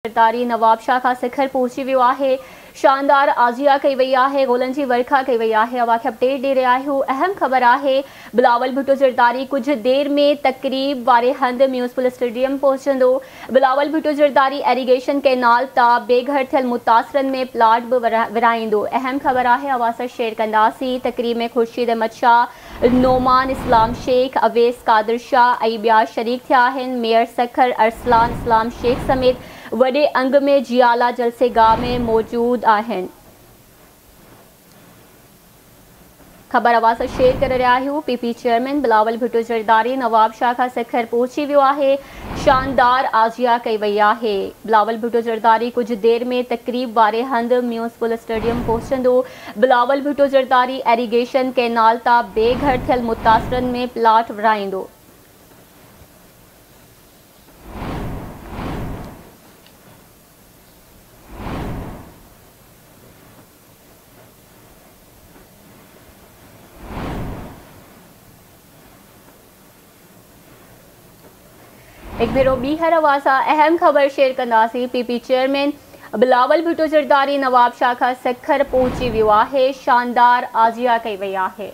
ज़रदारी नवाब शाह खां सिखर पहुची वियो आहे। शानदार आजिया कई वई आहे। गोलनि जी वर्खा कई वई आहे। अवां खे अपडेट ॾेई रहिया आहियूं। अहम ख़बर आहे, बिलावल भुट्टो ज़रदारी कुछ देर में तकरीब वारे हंध म्यूनिसिपल स्टेडियम पहुचंदो। बिलावल भुट्टो ज़रदारी एरीगेशन कैनाल तां बेघर थियल मुतासिरनि में प्लाट भी विराईंदो। अहम ख़बर आहे, अवां सां शेयर कंदासीं। तकरीब में खुर्शीद अहमद शाह, नोमान इस्लाम शेख, अवेस कादिर शाह ऐं ॿिया शरीक थिया आहिनि। मेयर सखर अरसलान इस्लाम शेख समेत वॾे अंग में जियाला जलसेगाह में मौजूद आहिनि। ख़बर अवां सां शेयर करे रहिया आहियूं। पीपी चेयरमैन बिलावल भुट्टो ज़रदारी नवाब शाह खां सिखर पहुची वियो आहे। शानदार आजिया कई वई आहे। बिलावल भुट्टो ज़रदारी कुछ देर में तकरीब वारे हंध म्यूनिसिपल स्टेडियम पहुचंदो। बिलावल भुट्टो ज़रदारी एरीगेशन कैनाल तां बेघर थियल मुतासिरनि में प्लाट विराईंदो। एक भेरो ॿीहर अवां सां अहम ख़बर शेयर कंदासीं। पीपी चेयरमैन बिलावल भुट्टो ज़रदारी नवाब शाह खां सिखर पहुची वियो आहे। शानदार आजिया कई वई आहे।